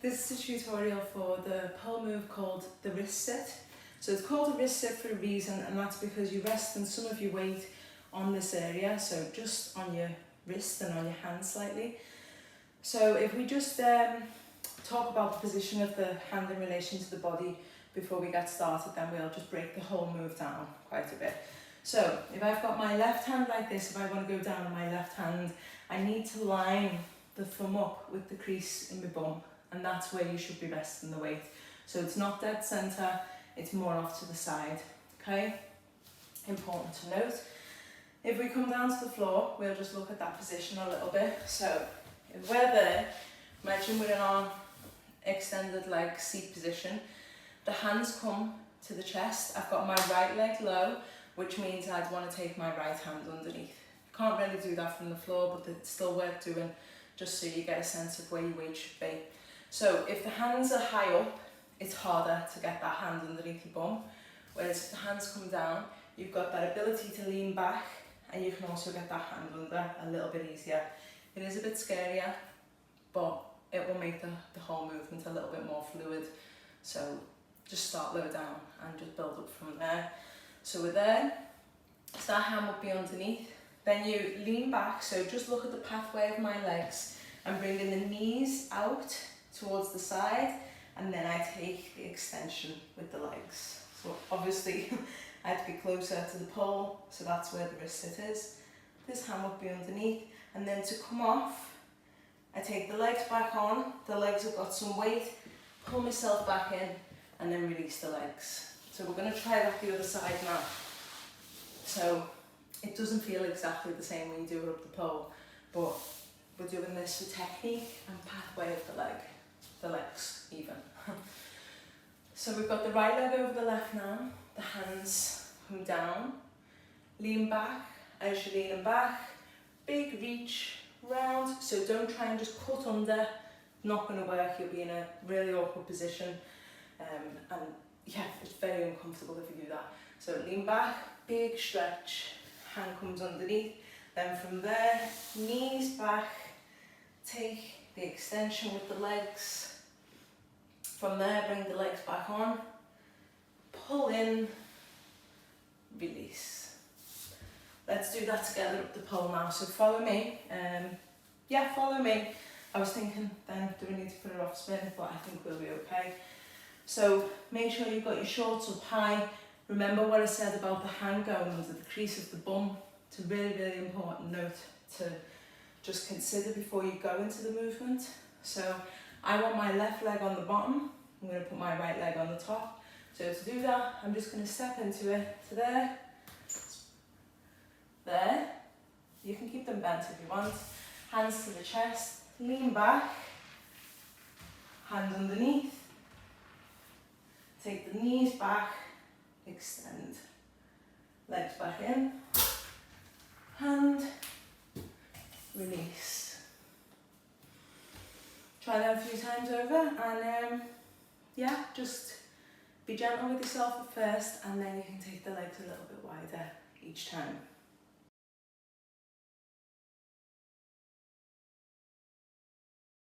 This is a tutorial for the pole move called the wrist sit. So it's called a wrist sit for a reason, and that's because you rest some of your weight on this area, so just on your wrist and on your hand slightly. So if we just talk about the position of the hand in relation to the body before we get started, then we'll just break the whole move down quite a bit. So if I've got my left hand like this, if I want to go down on my left hand, I need to line the thumb up with the crease in my bum, and that's where you should be resting the weight. So it's not dead centre, it's more off to the side, okay? Important to note. If we come down to the floor, we'll just look at that position a little bit. So if we're there, imagine we're in our extended leg seat position. The hands come to the chest. I've got my right leg low, which means I'd want to take my right hand underneath. Can't really do that from the floor, but it's still worth doing just so you get a sense of where your weight should be. So if the hands are high up, it's harder to get that hand underneath your bum, whereas if the hands come down, you've got that ability to lean back, and you can also get that hand under a little bit easier. It is a bit scarier, but it will make the whole movement a little bit more fluid. So just start low down and just build up from there. So we're there, so that hand would be underneath. Then you lean back, so just look at the pathway of my legs. I'm bringing the knees out towards the side, and then I take the extension with the legs. So obviously I have to be closer to the pole, so that's where the wrist sit is. This hand would be underneath, and then to come off, I take the legs back on, the legs have got some weight, pull myself back in, and then release the legs. So we're going to try that the other side now. So it doesn't feel exactly the same when you do it up the pole, but we're doing this for technique and pathway of the legs even. So we've got the right leg over the left now, the hands come down, lean back. As you're leaning back, big reach round, so don't try and just cut under, not going to work, you'll be in a really awkward position, and yeah, it's very uncomfortable if you do that. So lean back, big stretch, hand comes underneath, then from there, knees back, take the extension with the legs. From there, bring the legs back on, pull in, release. Let's do that together up the pole now. So follow me. Yeah, follow me. I was thinking then, do we need to put it off spin? But I think we'll be okay. So make sure you've got your shorts up high. Remember what I said about the hand going under the crease of the bum. It's a really, really important note to just consider before you go into the movement. So I want my left leg on the bottom. I'm going to put my right leg on the top. So to do that, I'm just going to step into it to there. There. You can keep them bent if you want. Hands to the chest. Lean back. Hand underneath. Take the knees back. Extend. Legs back in. Hand. Release. Try that a few times over, and yeah, just be gentle with yourself at first, and then you can take the legs a little bit wider each time.